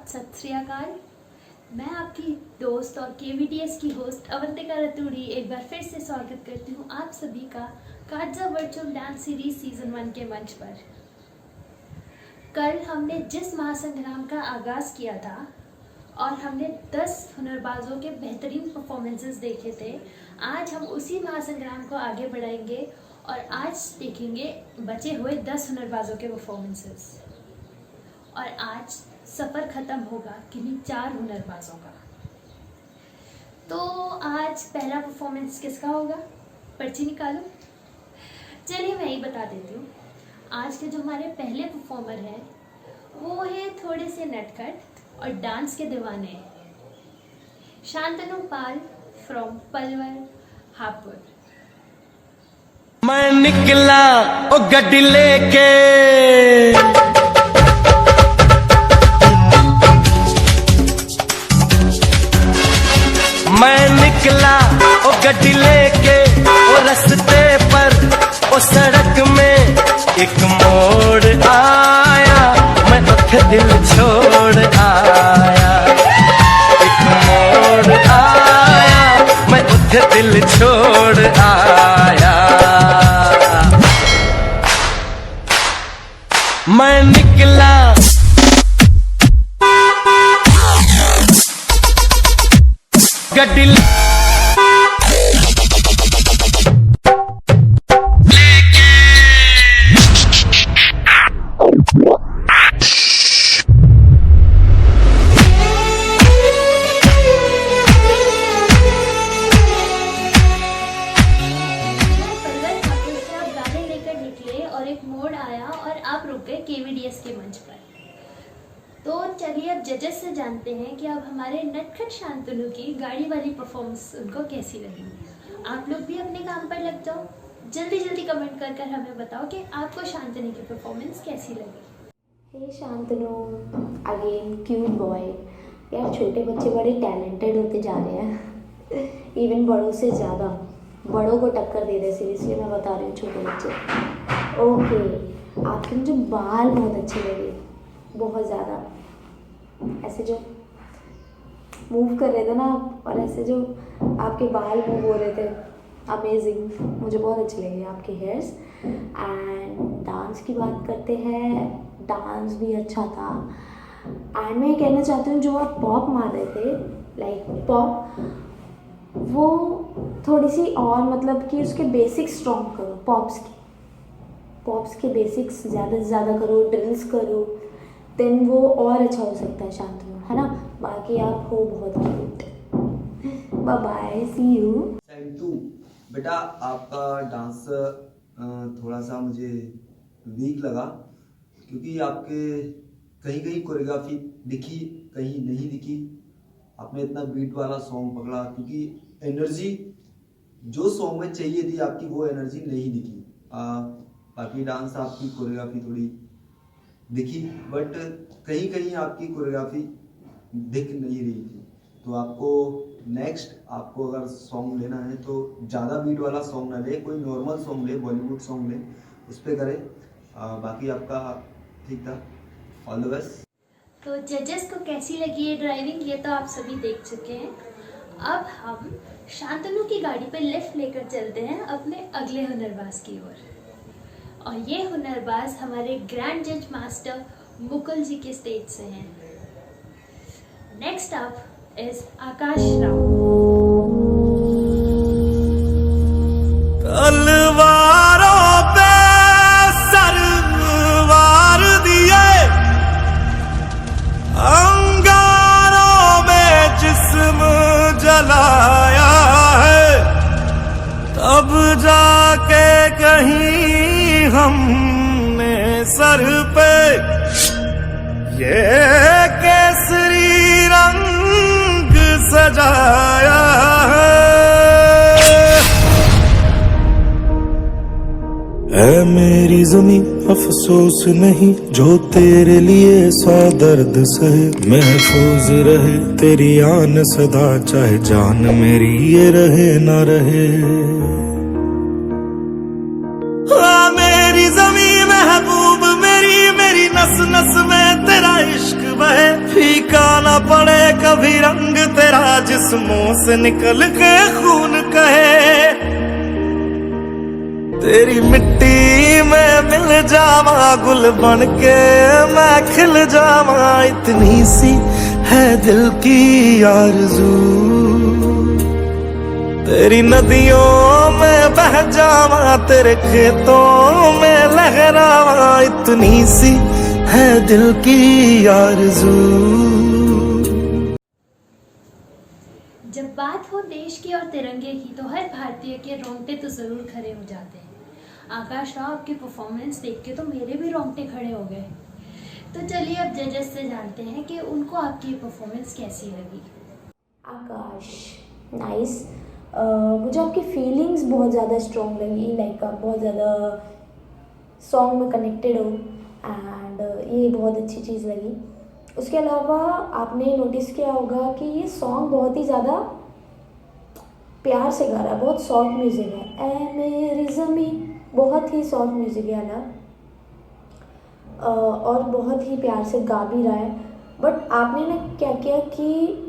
सत श्री अकाल। मैं आपकी दोस्त और KVTS की होस्ट अवंतिका रतूड़ी एक बार फिर से स्वागत करती हूँ आप सभी का Kaza virtual dance series season 1 के मंच पर। कल हमने जिस महासंग्राम का आगाज़ किया था और हमने 10 हुनरबाजों के बेहतरीन परफॉर्मेंसेस देखे थे, आज हम उसी महासंग्राम को आगे बढ़ाएंगे और आज देखेंगे बचे हुए 10 हुनरबाजों के परफॉर्मेंसेस। और आज सफ़र ख़त्म होगा किन्हीं 4 हुनरबाजों का। तो आज पहला परफॉर्मेंस किसका होगा? पर्ची निकालो। चलिए मैं ही बता देती हूँ। आज के जो हमारे पहले परफॉर्मर हैं वो है थोड़े से नटखट और डांस के दीवाने, शांतनु पाल फ्रॉम पलवल हापुड़। मैं निकला ओ गड्डी लेके, मैं निकला ओ गड्डी लेके, ओ रस्ते पर ओ सड़क में एक मोड़ आया, मैं उठे दिल छोड़ आया। एक मोड़ आया, मैं उठे दिल छोड़ आया। मैं निकला गड्डी आप रुक गए KVTS के मंच पर। तो चलिए अब जजेस से जानते हैं कि अब हमारे नटखट शांतनु की गाड़ी वाली परफॉर्मेंस उनको कैसी लगी। आप लोग भी अपने काम पर लग जाओ, जल्दी जल्दी कमेंट कर कर हमें बताओ कि आपको शांतनु की परफॉर्मेंस कैसी लगी। हे शांतनु, अगेन क्यूट बॉय। यार छोटे बच्चे बड़े टैलेंटेड होते जा रहे हैं, इवन बड़ों से ज़्यादा। बड़ों को टक्कर दे रहे, सीरियसली मैं बता रही हूँ। छोटे बच्चे ओके। आपके मुझे बाल बहुत अच्छे लगे, बहुत ज़्यादा। ऐसे जो मूव कर रहे थे ना आप, और ऐसे जो आपके बाल मूव हो रहे थे, अमेजिंग। मुझे बहुत अच्छे लगे आपके हेयर्स। एंड डांस की बात करते हैं, डांस भी अच्छा था। एंड मैं ये कहना चाहती हूँ, जो आप पॉप मार रहे थे, लाइक पॉप, वो थोड़ी सी और मतलब कि उसके बेसिक्स स्ट्रॉन्ग करो। पॉप्स के बेसिक्स ज़्यादा से ज़्यादा करो, ड्रिल्स करो, देन वो और अच्छा हो सकता है शांतनु, है ना। बाकी आप हो बहुत cute. Bye bye, see you. Side 2 बेटा, आपका डांस थोड़ा सा मुझे वीक लगा, क्योंकि आपके कहीं कहीं कोरियोग्राफी दिखी, कहीं नहीं दिखी। आपने इतना बीट वाला सॉन्ग पकड़ा, क्योंकि एनर्जी जो सॉन्ग में चाहिए थी आपकी, वो एनर्जी नहीं दिखी। बाकी डांस आपकी कोरियोग्राफी थोड़ी दिखी, बट कहीं कहीं आपकी कोरियोग्राफी दिख नहीं रही थी। तो आपको नेक्स्ट, आपको अगर सॉन्ग लेना है तो ज़्यादा बीट वाला सॉन्ग ना ले, कोई नॉर्मल सॉन्ग ले, बॉलीवुड सॉन्ग ले, उस पर करें। बाकी आपका ठीक था। All the best. तो जजेस को कैसी लगी ये ड्राइविंग, ये तो आप सभी देख चुके हैं। अब हम शांतनु की गाड़ी पे लिफ्ट लेकर चलते हैं अपने अगले हुनरबाज की ओर। और ये हुनरबाज हमारे ग्रैंड जज मास्टर मुकुल जी के स्टेज से हैं। नेक्स्ट अप इज आकाश राव। तलवारों पे सरवार दिए, अंगारों में जिस्म जलाया है, तब जाके कहीं हमने सर पे ये केसरी रंग सजाया है मेरी ज़मीं, अफसोस नहीं जो तेरे लिए 100 दर्द सहे। महफूज रहे तेरी आन सदा, चाहे जान मेरी ये रहे ना रहे। मेरी ज़मीं महबूब मेरी मेरी नस नस में तेरा इश्क बहे, फीका ना पड़े कभी रंग तेरा, जिस्मों से निकल के खून कहे। तेरी मिट्टी में मिल जावा, गुल बन के मैं खिल जावा, इतनी सी है दिल की आरज़ू। तेरी नदियों में बह जावा, तेरे खेतों में लहरावा, इतनी सी है दिल की आरज़ू। जब बात हो देश की और तिरंगे की तो हर भारतीय के रोंगटे तो ज़रूर खड़े हो जाते हैं। आकाश राव, आपकी परफॉर्मेंस देख के तो मेरे भी रोंगटे खड़े हो गए। तो चलिए अब जजेस से जानते हैं कि उनको आपकी परफॉर्मेंस कैसी लगी। आकाश, नाइस। मुझे आपकी फीलिंग्स बहुत ज़्यादा स्ट्रॉन्ग लगी, लाइक आप बहुत ज़्यादा सॉन्ग में कनेक्टेड हो, एंड ये बहुत अच्छी चीज़ लगी। उसके अलावा आपने नोटिस किया होगा कि ये सॉन्ग बहुत ही ज़्यादा प्यार से गा रहा है, बहुत सॉफ्ट म्यूज़िक है। ऐ मेरी ज़मीं, बहुत ही सॉफ्ट म्यूज़िक है ना, और बहुत ही प्यार से गा भी रहा है। बट आपने ना क्या किया कि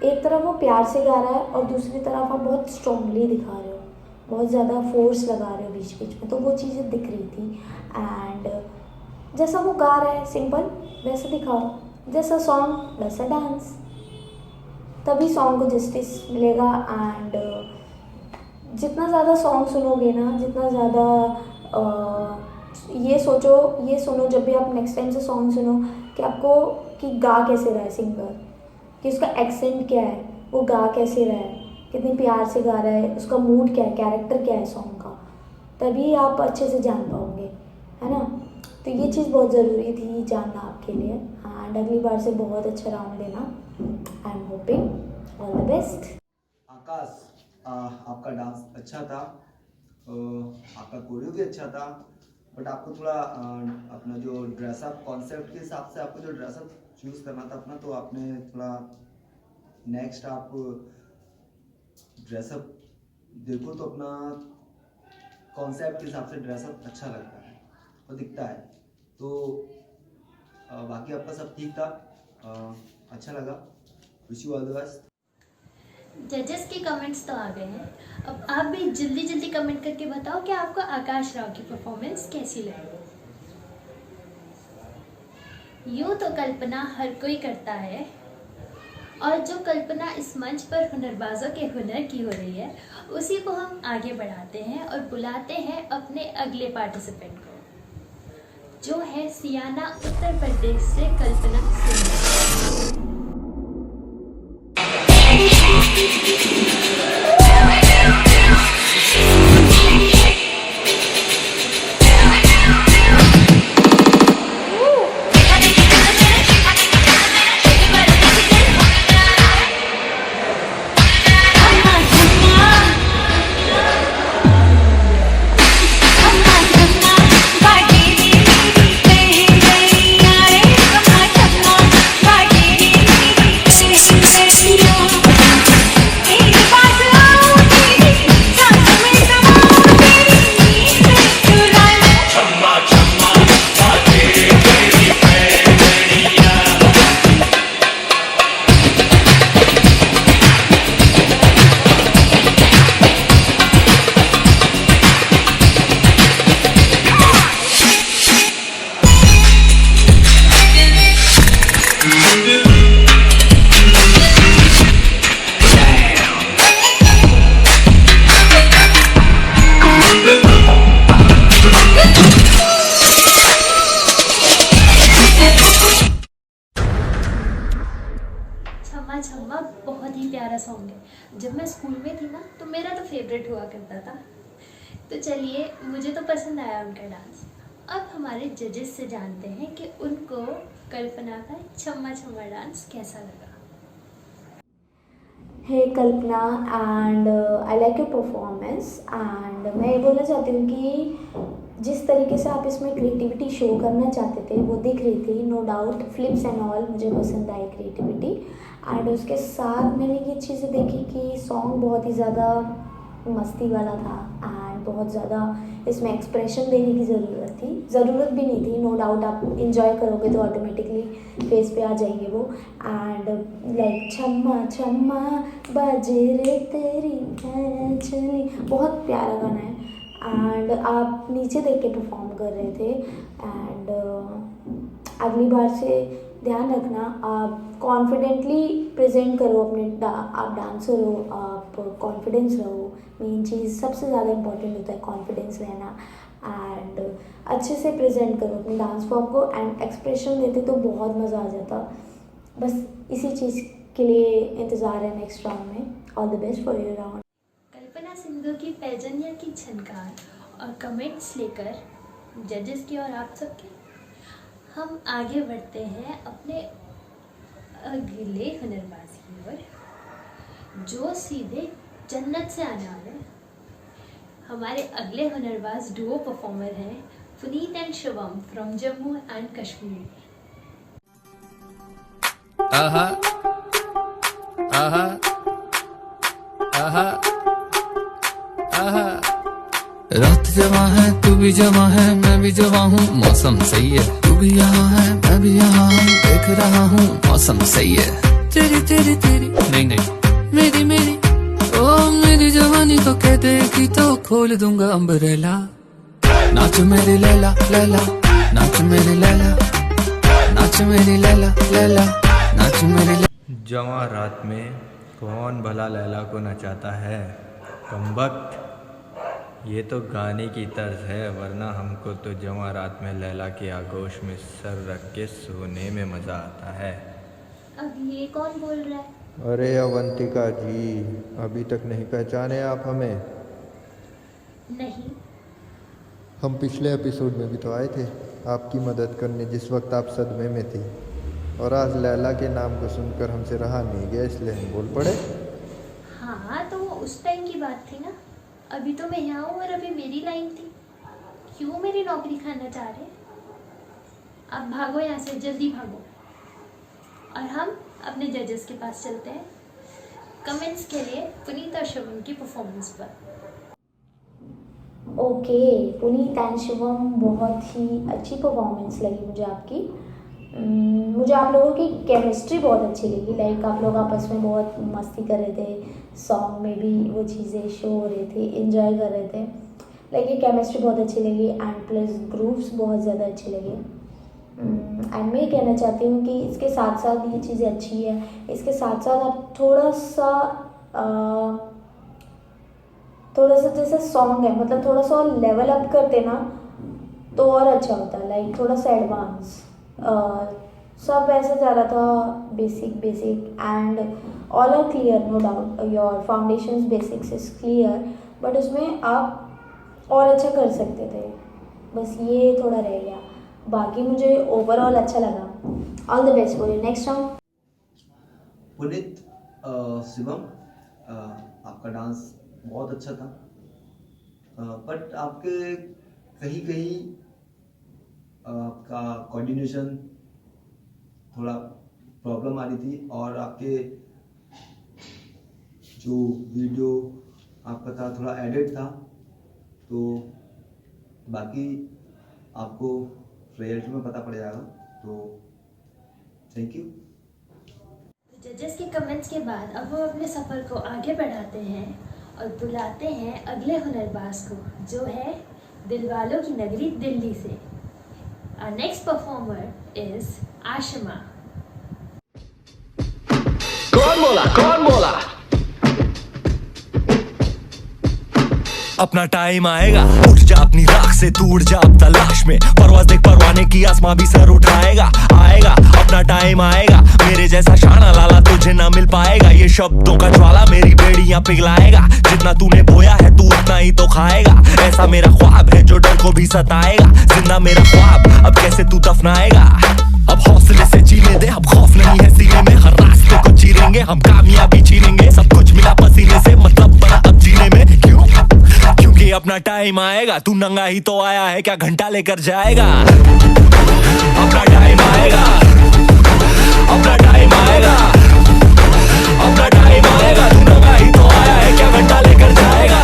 एक तरफ वो प्यार से गा रहा है और दूसरी तरफ आप बहुत स्ट्रांगली दिखा रहे हो, बहुत ज़्यादा फोर्स लगा रहे हो बीच बीच में, तो वो चीज़ें दिख रही थी। एंड जैसा वो गा रहा है सिंपल वैसा दिखाओ, जैसा सॉन्ग वैसा डांस, तभी सॉन्ग को जस्टिस मिलेगा। एंड जितना ज़्यादा सॉन्ग सुनोगे ना, जितना ज़्यादा ये सुनो जब भी आप नेक्स्ट टाइम से सॉन्ग सुनो कि आपको कि गा कैसे रहा है सिंगर, कि उसका एक्सेंट क्या है, वो गा कैसे रहा है, कितनी प्यार से गा रहा है, उसका मूड क्या है, कैरेक्टर क्या है सॉन्ग का, तभी आप अच्छे से जान पाओगे, है ना। तो ये चीज़ बहुत ज़रूरी थी जानना आपके लिए। एंड अगली बार से बहुत अच्छा राउंड देना। I am hoping all the best. Akash, आपका डांस अच्छा था, आपका कोरियो भी अच्छा था, बट आपको थोड़ा अपना जो ड्रेसअप कॉन्सेप्ट के हिसाब से आपको जो ड्रेसअप चूज़ करना था अपना, तो आपने थोड़ा नेक्स्ट आप ड्रेसअप देखो तो अपना कॉन्सेप्ट के हिसाब से ड्रेसअप अच्छा लगता है और दिखता है। तो बाकी आपका सब ठीक था, अच्छा लगा। Wish you all the best. जजेस के कमेंट्स तो आ गए हैं, अब आप भी जल्दी जल्दी कमेंट करके बताओ कि आपको आकाश राव की परफॉर्मेंस कैसी लगी। यूँ तो कल्पना हर कोई करता है, और जो कल्पना इस मंच पर हुनरबाजों के हुनर की हो रही है, उसी को हम आगे बढ़ाते हैं और बुलाते हैं अपने अगले पार्टिसिपेंट को, जो है सियाना उत्तर प्रदेश से कल्पना सिंह। छम्मा छम्मा बहुत ही प्यारा सॉन्ग है। जब मैं स्कूल में थी ना तो मेरा तो फेवरेट हुआ करता था। तो चलिए, मुझे तो पसंद आया उनका डांस। अब हमारे जजेस से जानते हैं कि उनको कल्पना का छम्मा छम्मा डांस कैसा लगा। Hey Kalpana, and I like your performance. And मैं ये बोलना चाहती हूँ कि जिस तरीके से आप इसमें क्रिएटिविटी शो करना चाहते थे वो दिख रही थी, no doubt. Flips and all मुझे पसंद आई क्रिएटिविटी। एंड उसके साथ मैंने ये चीज़ें देखी कि सॉन्ग बहुत ही ज़्यादा मस्ती वाला था एंड बहुत ज़्यादा इसमें एक्सप्रेशन देने की ज़रूरत थी, ज़रूरत भी नहीं थी, नो डाउट आप इन्जॉय करोगे तो ऑटोमेटिकली फेस पे आ जाएंगे वो। एंड लाइक छम्मा छम्मा बाजे रे तेरी चली, बहुत प्यारा गाना है एंड आप नीचे देख के परफॉर्म कर रहे थे। एंड अगली बार से ध्यान रखना, आप कॉन्फिडेंटली प्रेजेंट करो अपने आप डांसर हो, आप कॉन्फिडेंस रहो, मेन चीज़ सबसे ज़्यादा इम्पोर्टेंट होता है कॉन्फिडेंस रहना। एंड अच्छे से प्रेजेंट करो अपने डांस फॉर्म को एंड एक्सप्रेशन देते तो बहुत मज़ा आ जाता। बस इसी चीज़ के लिए इंतज़ार है नेक्स्ट राउंड में। All the best for your round. Kalpana Sindhu की पैजनिया की झनकार और कमेंट्स लेकर जजेस की और आप सबके हम आगे बढ़ते हैं अपने अगले हुनरबाज की ओर, जो सीधे जन्नत से आने वाले हैं। हमारे अगले हुनरबाज डुओ परफॉर्मर हैं Puneet and Shivam from Jammu and Kashmir. आहा आहा आहा आहा, रात जमा है तू भी जमा है मैं भी जमा हूँ, मौसम सही है तू भी यहाँ है मैं भी यहाँ हूँ, देख रहा हूँ मौसम सही है। तेरी तेरी तेरी नहीं नहीं मेरी मेरी ओ मेरी जवानी को कह देगी तो खोल दूंगा अम्ब्रेला। नाच मेरी लैला लैला, नाच मेरी लैला, नाच मेरी लैला लैला, नाच मेरी लैला। जवां रात में कौन भला लैला को नचाता है, कमबख्त ये तो गाने की तर्ज है, वरना हमको तो जवां रात में लैला के आगोश में सर रख के सोने में मज़ा आता है। अब ये कौन बोल रहा है? अरे अवंतिका जी, अभी तक नहीं पहचाने आप हमें? नहीं। हम पिछले एपिसोड में भी तो आए थे आपकी मदद करने जिस वक्त आप सदमे में थी, और आज लैला के नाम को सुनकर हमसे रहा नहीं गया इसलिए हम बोल पड़े। हाँ तो वो उस टाइम की बात थी ना, अभी तो मैं यहाँ हूँ और अभी मेरी लाइन थी। क्यों मेरी नौकरी खाना चाह रहे? अब भागो यहाँ से, जल्दी भागो। और हम अपने जजेस के पास चलते हैं कमेंट्स के लिए पुनीत और शिवम की परफॉर्मेंस पर। ओके, पुनीत एंड शिवम, बहुत ही अच्छी परफॉर्मेंस लगी मुझे आपकी। मुझे आप लोगों की केमिस्ट्री बहुत अच्छी लगी। लाइक आप लोग आपस में बहुत मस्ती कर रहे थे, सॉन्ग में भी वो चीज़ें शो हो रहे थे, एंजॉय कर रहे थे। लाइक ये केमिस्ट्री बहुत अच्छी लगी एंड प्लस ग्रूव्स बहुत ज़्यादा अच्छे लगे। एंड मैं कहना चाहती हूँ कि इसके साथ साथ ये चीज़ें अच्छी है, इसके साथ साथ आप थोड़ा सा जैसे सॉन्ग है, मतलब थोड़ा सा लेवल अप करते ना तो और अच्छा होता। लाइक थोड़ा सा एडवांस, सब ऐसे जा रहा था basic and all are clear, no doubt your foundations basics is clear, but उसमें आप और अच्छा कर सकते थे, बस ये थोड़ा रह गया। बाकी मुझे ओवरऑल अच्छा लगा। All the best for your next round. Puneet, Shivam, आपका डांस बहुत अच्छा था, बट आपके कहीं कहीं आपका कोऑर्डिनेशन थोड़ा प्रॉब्लम आ रही थी, और आपके जो वीडियो आपका था थोड़ा एडिट था, तो बाकी आपको रिजल्ट में पता पड़ जाएगा। तो थैंक यू। जजेस के कमेंट्स के बाद अब वो अपने सफ़र को आगे बढ़ाते हैं और बुलाते हैं अगले हुनरबाज को, जो है दिलवालों की नगरी दिल्ली से। Our next performer is Ashima. कौन बोला अपना टाइम आएगा, उठ जा अपनी राख से, तू उड़ जा अब तलाश में, परवाज़ देख परवाने की, आसमां भी सर उठाएगा। आएगा अपना टाइम आएगा, मेरे जैसा शाना लाला तुझे ना मिल पाएगा, ये शब्दों का ज्वाला मेरी बेड़ियां पिघलाएगा, जितना तूने बोया है तू उतना ही तो खाएगा, ऐसा मेरा ख्वाब है जो डर को भी सताएगा, जिंदा मेरा ख्वाब अब कैसे तू दफनाएगा। अब हौसले से जीने दे, अब खौफ नहीं है सीने में, हर रास्ते को चीरेंगे हम, कामयाबी छीनेंगे, सब कुछ मिला पसीने से, मतलब बना अब जीने में। क्यों? क्योंकि अपना टाइम आएगा, तू नंगा ही तो आया है, क्या घंटा लेकर जाएगा। अपना टाइम आएगा, अपना टाइम आएगा, अपना टाइम आएगा, तू नंगा ही तो आया है, क्या घंटा लेकर जाएगा।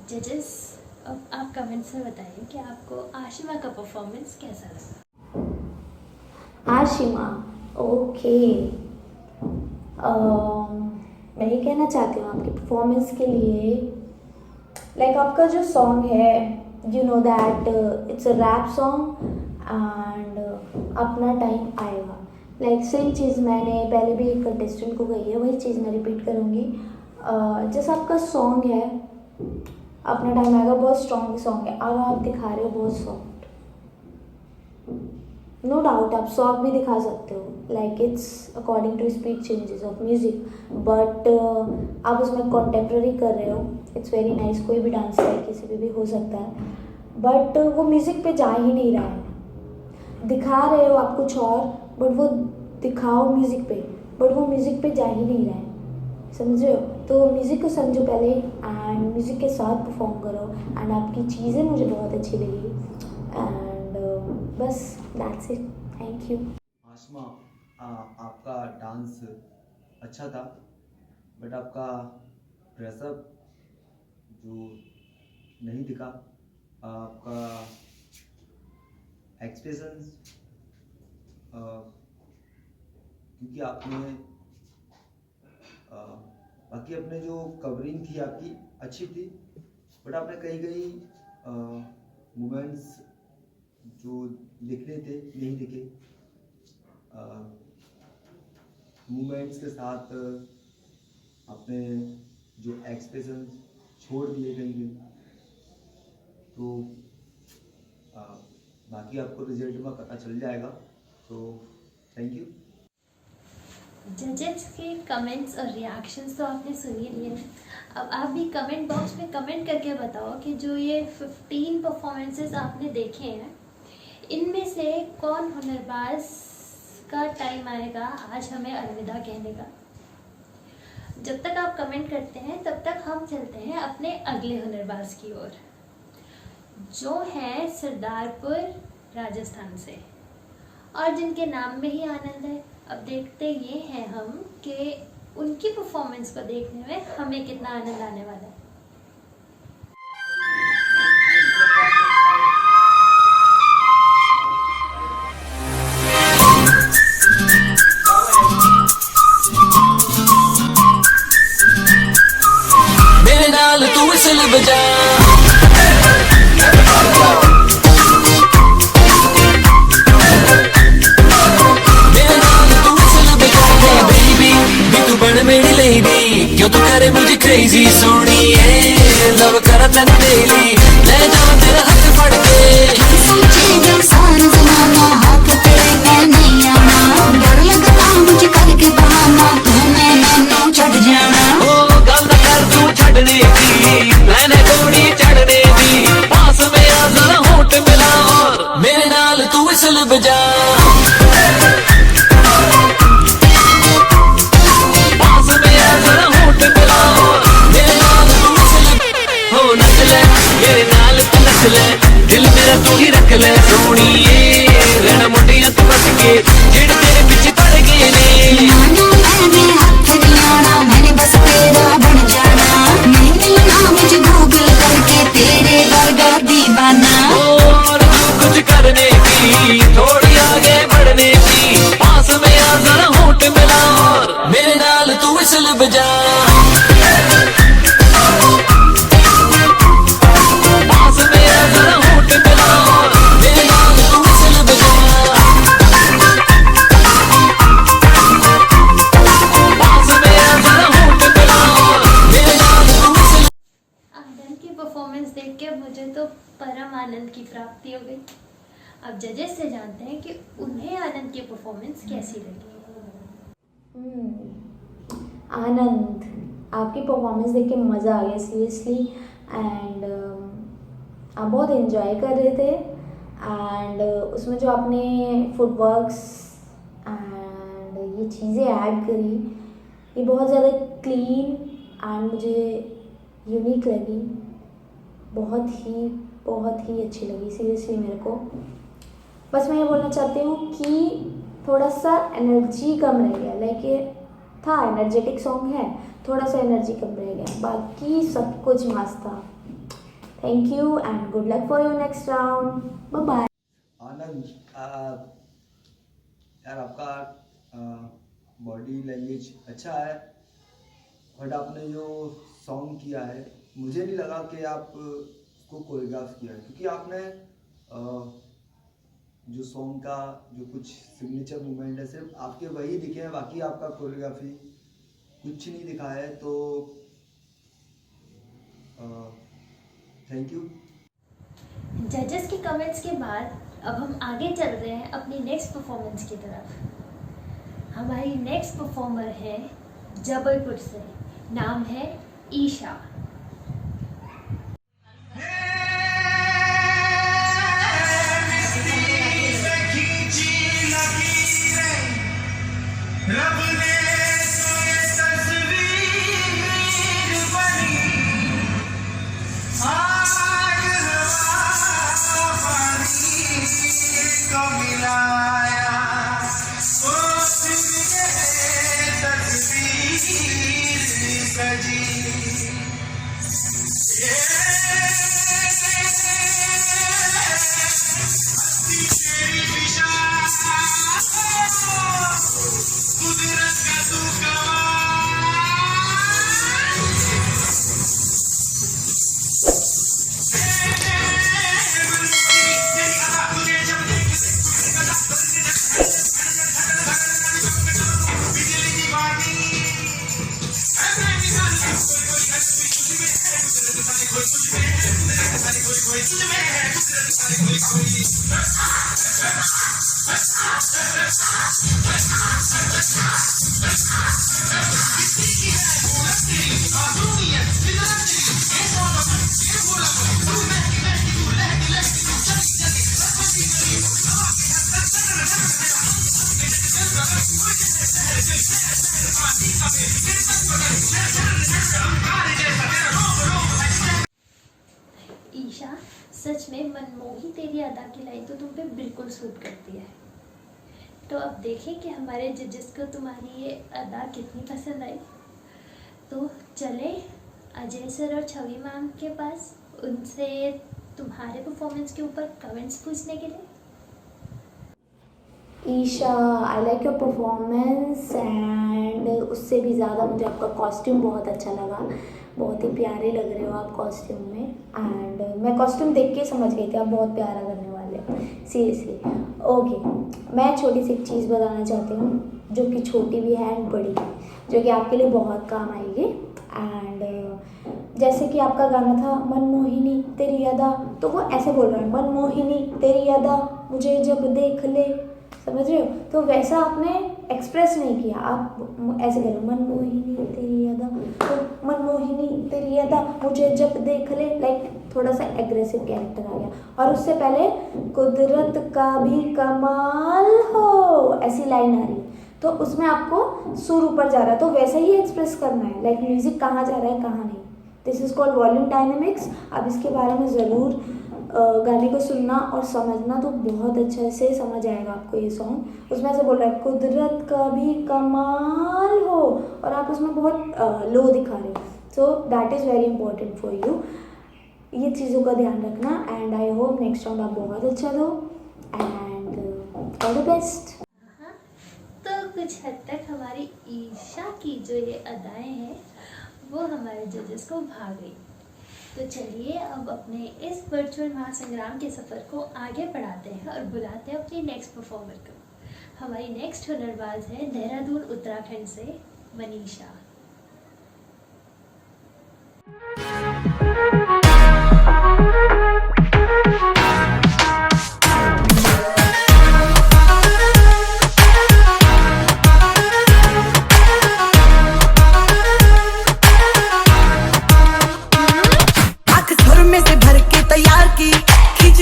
जजेस, अब आप कमेंट से बताइए कि आपको आशिमा का परफॉर्मेंस कैसा लगा। आशिमा, ओके। मैं ये कहना चाहती हूँ आपकी परफॉर्मेंस के लिए, लाइक आपका जो सॉन्ग है, you know that it's a rap song and अपना टाइम आएगा। लाइक सेम चीज़ मैंने पहले भी एक कंटेस्टेंट को कही है, वही चीज़ मैं रिपीट करूँगी। जैसा आपका सॉन्ग है अपना टाइम आएगा, बहुत स्ट्रॉन्ग सॉन्ग है और आप दिखा रहे हो बहुत सॉफ्ट। नो डाउट आप सॉफ्ट भी दिखा सकते हो, like it's according to speed changes of music, but आप उसमें कॉन्टेम्प्ररी कर रहे हो। इट्स वेरी नाइस, कोई भी डांस है किसी पे भी हो सकता है, बट वो म्यूजिक पे जा ही नहीं रहा है। दिखा रहे हो आप कुछ और, बट वो दिखाओ म्यूजिक पे, बट वो म्यूजिक पे जा ही नहीं रहा है, समझ रहे हो? तो म्यूज़िक को समझो पहले एंड म्यूज़िक के साथ परफॉर्म करो एंड आपकी चीज़ें मुझे बहुत अच्छी लगी एंड बस that's it, thank you. Ashma, आपका डांस अच्छा था, बट आपका ड्रेसअप जो नहीं दिखा, आपका एक्सप्रेशंस, क्योंकि आपने बाकी अपने जो कवरिंग थी आपकी अच्छी थी, बट आपने कई मोमेंट्स जो लिखने थे नहीं लिखे। मोमेंट्स के साथ आपने जो एक्सप्रेशन छोड़ दिए कहीं। तो बाकी आपको रिजल्ट में पता चल जाएगा। तो थैंक यू। जजेस के कमेंट्स और रिएक्शंस तो आपने सुन ही लिए। अब आप भी कमेंट बॉक्स में कमेंट करके बताओ कि जो ये 15 परफॉर्मेंसेस आपने देखे हैं, इनमें से कौन हुनरबाज का टाइम आएगा आज हमें अलविदा कहने का। जब तक आप कमेंट करते हैं तब तक हम चलते हैं अपने अगले हुनरबाज की ओर, जो है सरदारपुर राजस्थान से, और जिनके नाम में ही आनंद है। अब देखते ये हैं हम कि उनकी परफॉर्मेंस को देखने में हमें कितना आनंद आने वाला है। मेरे नाल तू विसल बजा, मेरी लेडी क्यों तू करे मुझे क्रेजी, सोनिए लव करा तन डेली, ले जाओ तेरा हाथ फड़ के। सोचेगा सारा जमाना हाथ तेरे में नहीं आना, डर लगता मुझे करके बहाना तू मैंने चढ़ जाना। ओ गल कर तू छड़ने दी, मैंने गोड़ी चढ़ने दी, पास में आ जरा होठ मिला और मेरे नाल तू विसल बजा। दिल मेरा तू ही रख ले सोनिए, रहना मुंडिया तू बच के जेड़ तेरे पीछे पड़ गए ने। मैंने हाथ नहीं आना, मैंने बस तेरा बन जाना, नहीं मिलना मुझे गूगल करके तेरे वर्गा दीवाना। और कुछ करने की थोड़ी आगे बढ़ने की, पास में आ जरा होठ मिला और मेरे नाल तू विसल बजा। देख के मुझे तो परम आनंद की प्राप्ति हो गई। अब जजेस से जानते हैं कि उन्हें आनंद की परफॉर्मेंस कैसी लगी। आनंद, आपकी परफॉर्मेंस देख के मज़ा आ गया सीरियसली एंड आप बहुत एंजॉय कर रहे थे एंड उसमें जो आपने फुटवर्क्स एंड ये चीज़ें ऐड करी, ये बहुत ज़्यादा क्लीन एंड मुझे यूनिक लगी, बहुत ही अच्छी लगी सीरियसली मेरे को। बस मैं ये बोलना चाहती हूँ कि थोड़ा सा एनर्जी कम रह गया, लाइक ये था एनर्जेटिक सॉन्ग है, थोड़ा सा एनर्जी कम रह गया, बाकी सब कुछ मस्त था। Thank you and good luck for your next round. Bye bye. Anand, यार आपका बॉडी लैंग्वेज अच्छा है, बट आपने जो सॉन्ग किया है मुझे नहीं लगा कि आप उसको कोरियोग्राफ किया है, क्योंकि आपने जो सॉन्ग का जो कुछ सिग्नेचर मूवमेंट है सिर्फ आपके वही दिखे हैं, बाकी आपका कोरियोग्राफी कुछ नहीं दिखा है। तो थैंक यू। जजेस के कमेंट्स के बाद अब हम आगे चल रहे हैं अपनी नेक्स्ट परफॉर्मेंस की तरफ। हमारी नेक्स्ट परफॉर्मर है जबलपुर से, नाम है ईशा। ईशा, सच में मनमोही तेरी अदा की लाइन तो तुम पे बिल्कुल सूट करती है। तो अब देखें कि हमारे जजेस को तुम्हारी ये अदा कितनी पसंद आई। तो चले अजय सर और छवि मैम के पास, उनसे तुम्हारे परफॉर्मेंस के ऊपर कमेंट्स पूछने के लिए। Isha, I like your performance and उससे भी ज़्यादा मुझे आपका कॉस्ट्यूम बहुत अच्छा लगा। बहुत ही प्यारे लग रहे हो आप कॉस्ट्यूम में, एंड मैं कॉस्ट्यूम देख के समझ गई थी आप बहुत प्यारा करने वाले हो, सीरियसली। ओके, मैं छोटी सी एक चीज़ बताना चाहती हूँ जो कि छोटी भी है एंड बड़ी भी, जो कि आपके लिए बहुत काम आएगी। एंड जैसे कि आपका गाना था मनमोहिनी तेरी अदा, तो वो ऐसे बोल रहा है मनमोहिनी तेरी अदा मुझे जब देख ले, समझ रहे हो? तो वैसा आपने एक्सप्रेस नहीं किया, आप ऐसे करो मनमोहिनी तेरी अदा, तो मनमोहिनी तेरी अदा मुझे जब देख ले, लाइक थोड़ा सा एग्रेसिव कैरेक्टर आ गया। और उससे पहले कुदरत का भी कमाल हो, ऐसी लाइन आ रही है, तो उसमें आपको सुर ऊपर जा रहा है, तो वैसा ही एक्सप्रेस करना है, लाइक म्यूजिक कहाँ जा रहा है कहाँ नहीं। This is called volume dynamics. आप इसके बारे में ज़रूर गाने को सुनना और समझना, तो बहुत अच्छे से समझ आएगा आपको ये सॉन्ग। उसमें ऐसे बोल रहा है कुदरत का भी कमाल हो, और आप उसमें बहुत लो दिखा रहे हो, so that is very important for you. ये चीज़ों का ध्यान रखना, and I hope next round आप बहुत अच्छा दो, एंड ऑल द बेस्ट। तो कुछ हद तक हमारी ईशा की जो ये अदाएं हैं वो हमारे जजेस को भा गई। तो चलिए अब अपने इस वर्चुअल महासंग्राम के सफ़र को आगे बढ़ाते हैं और बुलाते हैं अपनी नेक्स्ट परफॉर्मर को। हमारी नेक्स्ट हुनरबाज है देहरादून उत्तराखंड से मनीषा।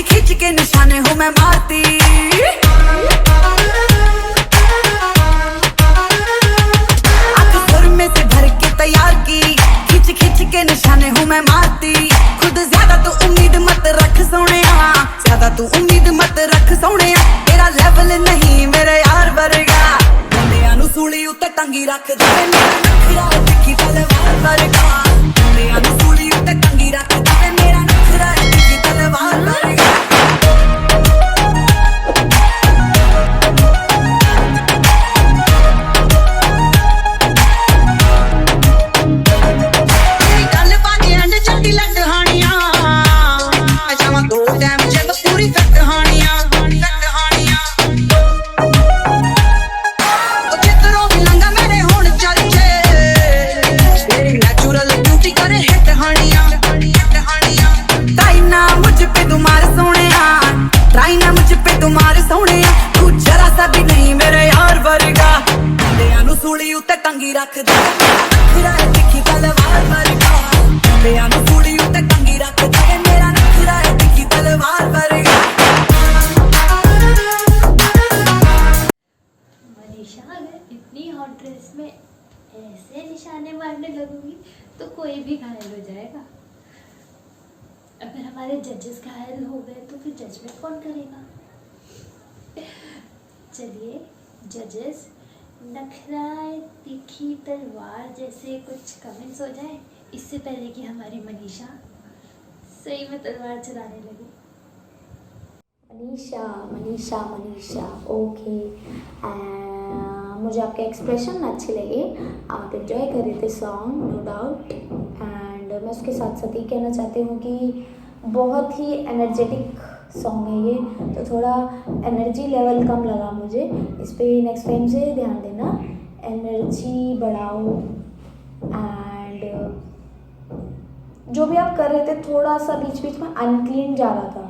खींच के निशाने हूँ मैं मारती, आँख सुर में से भर के तैयार की, खींच के निशाने हूँ मैं मारती। खुद ज्यादा तू उम्मीद मत रख सोनिया, ज्यादा तू उम्मीद मत रख सोनिया, तेरा लेवल नहीं मेरे यार वर्गा। बंदियां नू सूली उत्ते टंगी रख दे मेरा नखरा, दिखी तलवार वर्गा। बंदियां नू सूली उत्ते टंगी रख दे मेरा नखरा। सोहणिया तू जरा सा भी नहीं मेरे यार वर्गा मुंडियां नू सूली उत्ते टंगी रखदा नखरा है तिखी तलवार वर्गा मुंडियां नू सूली उत्ते टंगी रखदा मेरा नखरा है तिखी तलवार वर्गा। मनीषा, अगर इतनी हॉट ड्रेस में ऐसे निशाने मारने लगूंगी तो कोई भी घायल हो जाएगा। अगर हमारे जजेस घायल हो गए तो फिर जजमेंट कौन करेगा? चलिए जजेस, नखराए तीखी तलवार जैसे कुछ कमेंट्स हो जाए इससे पहले कि हमारी मनीषा सही में तलवार चलाने लगे। मनीषा मनीषा मनीषा ओके। मुझे आपके एक्सप्रेशन अच्छे लगे, आप एंजॉय कर रहे थे सॉन्ग, नो डाउट। एंड मैं उसके साथ साथ ये कहना चाहती हूँ कि बहुत ही एनर्जेटिक सॉन्ग है ये, तो थोड़ा एनर्जी लेवल कम लगा मुझे, इस पर नेक्स्ट टाइम से ध्यान देना, एनर्जी बढ़ाओ। एंड जो भी आप कर रहे थे थोड़ा सा बीच बीच में अनक्लीन जा रहा था,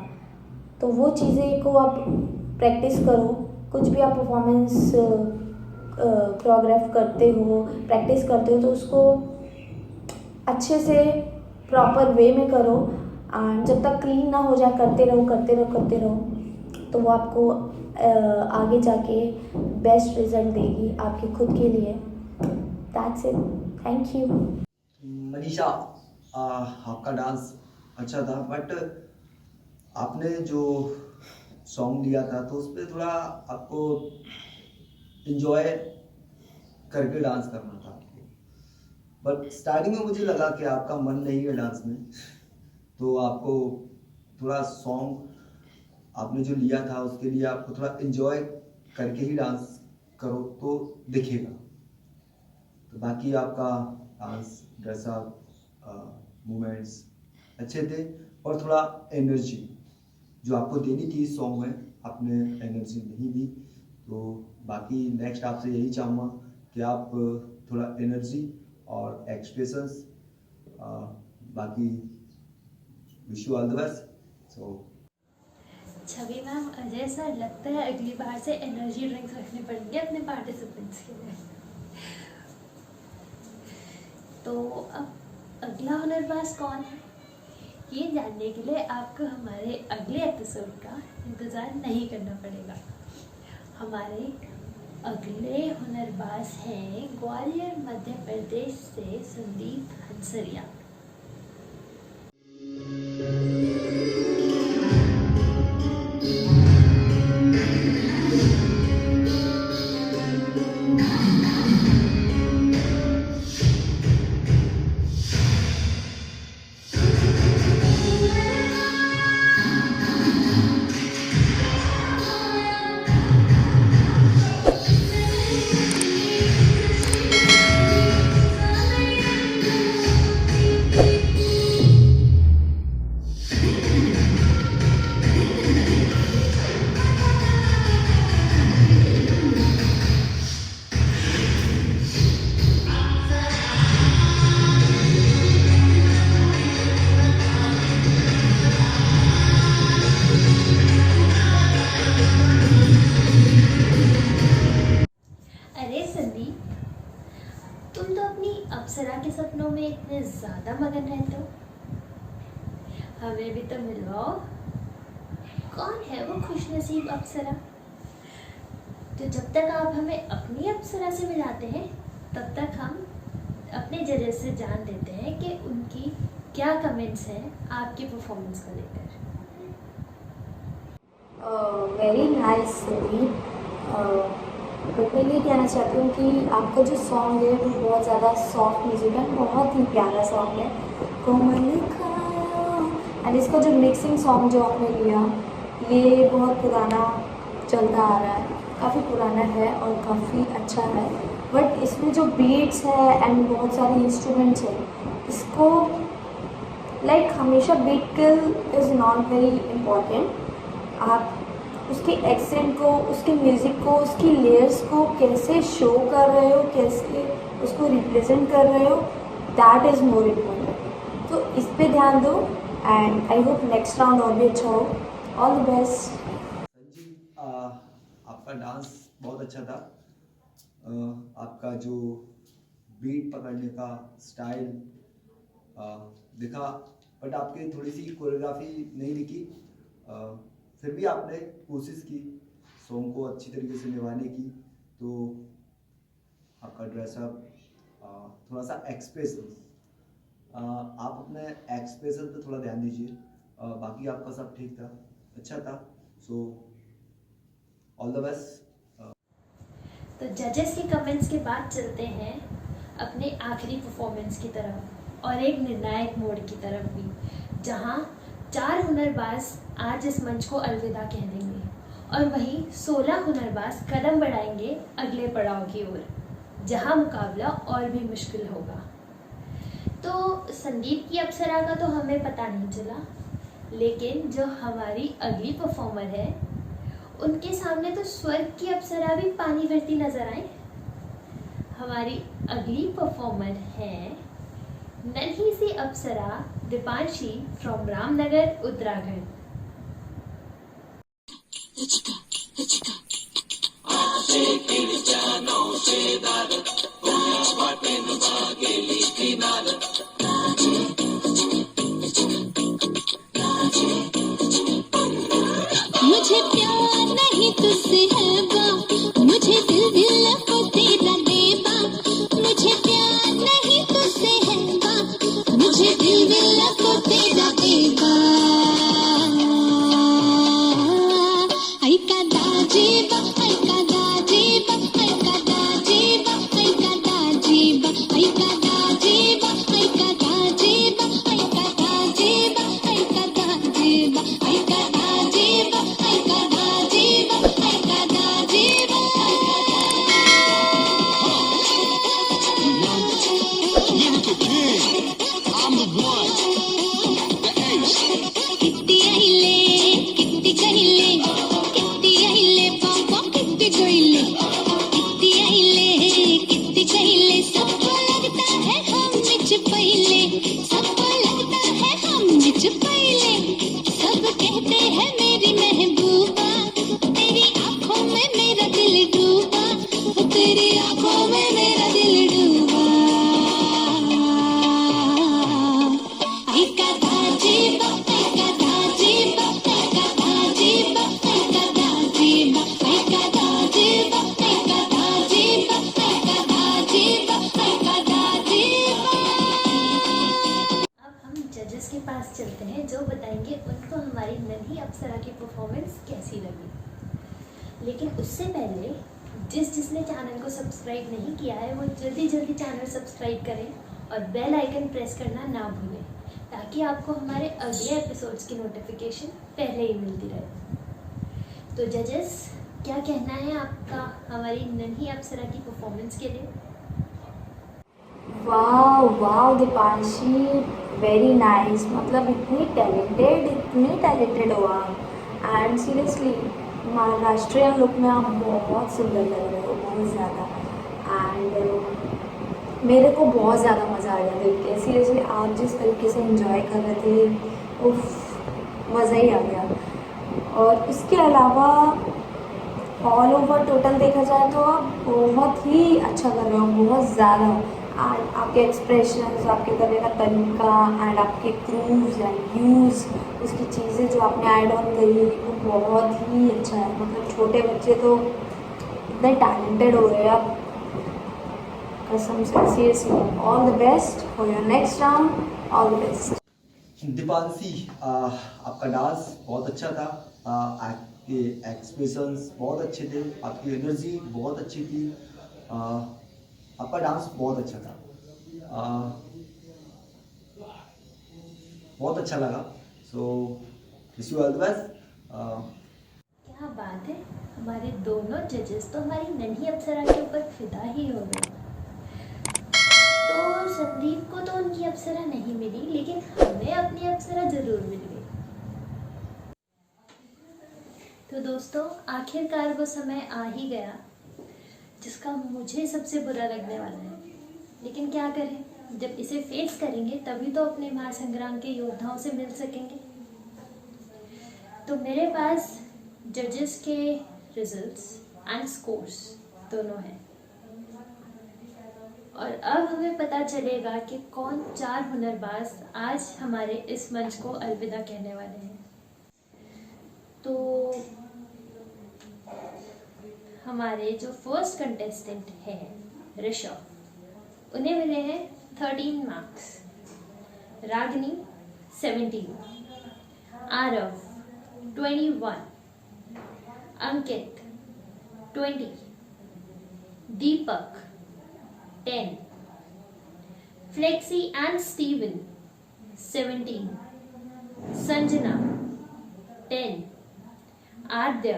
तो वो चीज़ें को आप प्रैक्टिस करो। कुछ भी आप परफॉर्मेंस कोरियोग्राफ करते हो, प्रैक्टिस करते हो, तो उसको अच्छे से प्रॉपर वे में करो। एंड जब तक क्लीन ना हो जाए करते रहो, तो वो आपको आगे जाके बेस्ट रिजल्ट देगी आपके खुद के लिए। That's it, thank you. Manisha, आपका डांस अच्छा था, बट आपने जो सॉन्ग लिया था तो उस पर थोड़ा आपको इंजॉय करके डांस करना था आपको। बट स्टार्टिंग में मुझे लगा कि आपका मन नहीं है डांस में, तो आपको थोड़ा सॉन्ग आपने जो लिया था उसके लिए आपको थोड़ा इंजॉय करके ही डांस करो तो दिखेगा। तो बाकी आपका डांस, ड्रेसअप, मूवमेंट्स अच्छे थे, और थोड़ा एनर्जी जो आपको देनी थी सॉन्ग में आपने एनर्जी नहीं दी। तो बाकी नेक्स्ट आपसे यही चाहूँगा कि आप थोड़ा एनर्जी और एक्सप्रेशंस, बाकी wish you all the best. So Chhavi ma'am, Ajay sir, लगता है अगली बार से एनर्जी ड्रिंक्स रखने पड़ेंगे अपने पार्टिसिपेंट्स के लिए। तो अब अगला हुनरबाज कौन है, ये जानने के लिए आपको हमारे अगले एपिसोड का इंतज़ार नहीं करना पड़ेगा। हमारे अगले हुनरबाज हैं ग्वालियर मध्य प्रदेश से संदीप हंसरिया। अप्सरा के सपनों में इतने ज़्यादा मगन रहते हो, हमें भी तो मिलवाओ। कौन है वो खुशनसीब अप्सरा? तो जब तक आप हमें अपनी अप्सरा से मिलाते हैं तब तक हम अपने जजेस से जान लेते हैं कि उनकी क्या कमेंट्स हैं आपकी परफॉर्मेंस को लेकर। वेरी नाइस सभी। मैं ये कहना चाहती हूँ कि आपका जो सॉन्ग है वो बहुत ज़्यादा सॉफ्ट म्यूजिक है, बहुत ही प्यारा सॉन्ग है कोमल खाया। एंड इसका जो मिक्सिंग सॉन्ग जो आपने लिया ये बहुत पुराना चलता आ रहा है, काफ़ी पुराना है और काफ़ी अच्छा है, बट इसमें जो बीट्स है एंड बहुत सारे इंस्ट्रूमेंट्स हैं, इसको लाइक हमेशा beat kill is not very important. आप उसके एक्सेंट को, उसके म्यूज़िक को, उसकी लेयर्स को कैसे शो कर रहे हो, कैसे उसको रिप्रेजेंट कर रहे हो, दैट इज़ मोर इम्पोर्टेंट। तो इस पे ध्यान दो and I hope next round और भी अच्छा हो। All the best. संजीव, आपका डांस बहुत अच्छा था। आपका जो बीट पकड़ने का स्टाइल दिखा, बट आपकी थोड़ी सी कोरियोग्राफी नहीं दिखी। फिर भी आपने कोशिश की सॉन्ग को अच्छी तरीके से निभाने की। तो आपका ड्रेसअप, थोड़ा सा एक्सप्रेशन, आप अपने एक्सप्रेशन पे थोड़ा ध्यान दीजिए। बाकी आपका सब ठीक था, अच्छा था। So all the best. तो जजेस के कमेंट्स के बाद चलते हैं अपने आखिरी परफॉर्मेंस की तरफ और एक निर्णायक मोड़ की तरफ भी, जहां 4 हुनरबाज आज इस मंच को अलविदा कह देंगे और वहीं 16 हुनरबाज कदम बढ़ाएंगे अगले पड़ाव की ओर, जहां मुकाबला और भी मुश्किल होगा। तो संदीप की अप्सरा का तो हमें पता नहीं चला, लेकिन जो हमारी अगली परफॉर्मर है उनके सामने तो स्वर्ग की अप्सरा भी पानी भरती नजर आए। हमारी अगली परफॉर्मर है नन्ही सी अप्सरा दीपांशी फ्रॉम रामनगर उत्तराखंड। मुझे प्यार नहीं तुझसे है बा, मुझे दिल को तेरा देबा। मुझे प्यार नहीं तुझसे है बा, मुझे दिल को तेरा देबा। आई का दाजीबा, आई का दाजीबा, आई का दाजीबा, आई का दाजीबा, आई का दाजीबा, आई का दाजीबा, आई का दाजीबा, आई का दाजीबा, आई का दाजीबा, आई का दाजीबा, आई का दाजीबा। कित्ती आइले, कित्ती कहिले, कित्ती आइले पापा कित्ती कहिले, कित्ती आइले, कित्ती कहिले। सबको लगता है हम बिच पहिले, सबको लगता है हम बिच पहिले। सब कहते हैं मेरी महबूबा, तेरी आंखों में मेरा दिल डूबा, तेरी आंखों में मेरा दिल डूबा। आई का दाजीबा, आई का दाजीबा, आई का दाजीबा, आई का दाजीबा, आई का दाजीबा, आई का दाजीबा, आई का दाजीबा, आई का दाजीबा। अब हम जजेस के पास चलते हैं, जो बताएंगे उनको हमारी नन्ही अप्सरा की परफॉर्मेंस कैसी लगी। लेकिन उससे पहले जिसने चैनल को सब्सक्राइब नहीं किया है वो जल्दी चैनल सब्सक्राइब करें और बेल आइकन प्रेस करना ना भूलें, ताकि आपको हमारे अगले एपिसोड्स की नोटिफिकेशन पहले ही मिलती रहे। तो जजेस, क्या कहना है आपका हमारी नन्ही अप्सरा की परफॉर्मेंस के लिए? वाह वाह दीपांशी, वेरी नाइस। मतलब इतनी टैलेंटेड हो आप। एंड सीरियसली महाराष्ट्रियन लुक में आप बहुत सुंदर लग रहे हो, बहुत ज़्यादा। एंड मेरे को बहुत ज़्यादा मज़ा आ गया देख के। सीरियसली आप जिस तरीके से एंजॉय कर रहे थे, उफ, मज़ा ही आ गया। और इसके अलावा ऑल ओवर टोटल देखा जाए तो आप बहुत ही अच्छा कर रहे हो, बहुत ज़्यादा। एंड आपके एक्सप्रेशंस, आपके करने का तरीका एंड आपके ग्रूव्स एंड यूज़, उसकी चीज़ें जो आपने ऐड ऑन करी वो बहुत ही अच्छा है। मतलब छोटे बच्चे तो इतने टैलेंटेड हो रहे हैं आप, कसम से। Seriously all the best for your next round, all the best. Deepanshi, आपका डांस बहुत अच्छा था, आपके एक्सप्रेशंस बहुत अच्छे थे, आपकी एनर्जी बहुत अच्छी थी, आपका डांस बहुत अच्छा था, बहुत अच्छा लगा। So wish you all the best. क्या बात है, हमारे दोनों जजेस तो हमारी नन्ही अप्सरा के ऊपर फिदा ही हो गए। तो संदीप को तो उनकी अप्सरा नहीं मिली, लेकिन हमें अपनी अप्सरा जरूर मिल गई। तो दोस्तों, आखिरकार वो समय आ ही गया जिसका मुझे सबसे बुरा लगने वाला है। लेकिन क्या करें, जब इसे फेस करेंगे तभी तो अपने महासंग्राम के योद्धाओं से मिल सकेंगे। तो मेरे पास जजेस के रिजल्ट्स एंड स्कोर्स दोनों हैं। और अब हमें पता चलेगा कि कौन 4 हुनरबाज आज हमारे इस मंच को अलविदा कहने वाले हैं। तो हमारे जो फर्स्ट कंटेस्टेंट हैं ऋषभ, उन्हें मिले हैं 13 marks, Ragini 17, Aarav 21, Ankit 20, Deepak 10, Flexi and Steven 17, Sanjana 10, Aadya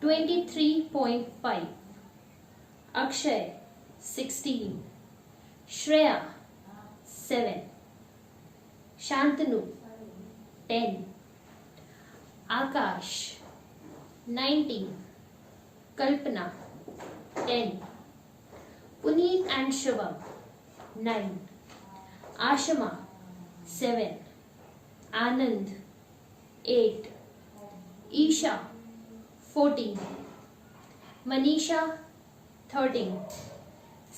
23.5, Akshay 16, Shreya 7, Shantanu 10, Akash 19, Kalpana 10, Puneet and Shivam 9, Ashma 7, Anand 8, Isha 14, Manisha 13,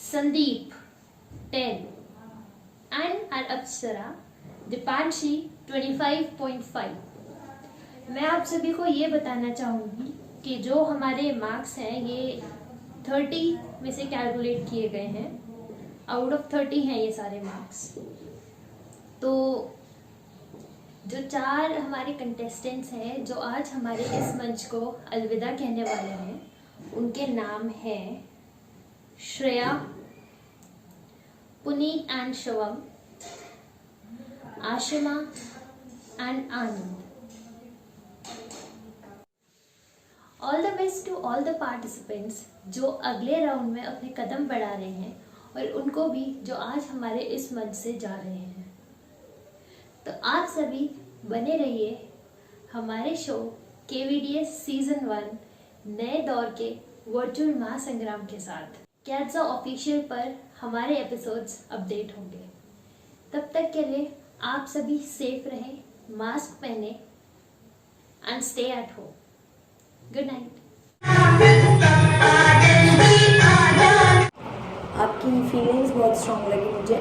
Sandeep 10, and Apsara Deepanshi 25.5। मैं आप सभी को ये बताना चाहूँगी कि जो हमारे मार्क्स हैं ये 30 में से कैलकुलेट किए गए हैं, आउट ऑफ 30 हैं ये सारे मार्क्स। तो जो 4 हमारे कंटेस्टेंट्स हैं जो आज हमारे इस मंच को अलविदा कहने वाले हैं, उनके नाम हैं Shreya, Puneet and Shivam, Ashima and Anand. All the best to all the participants जो अगले राउंड में अपने कदम बढ़ा रहे हैं, और उनको भी जो आज हमारे इस मंच से जा रहे हैं। तो आप सभी बने रहिए हमारे शो KVDS सीजन 1 नए दौर के वर्चुअल महासंग्राम के साथ। कैट्सा ऑफिशियल पर हमारे एपिसोड्स अपडेट होंगे। तब तक के लिए आप सभी सेफ रहें, मास्क पहने and stay at home. Good night. आपकी फीलिंग्स बहुत स्ट्रॉन्ग लगी मुझे।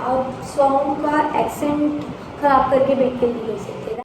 आप सॉन्ग का एक्सेंट खराब करके बैठ के नहीं ले सकते ना।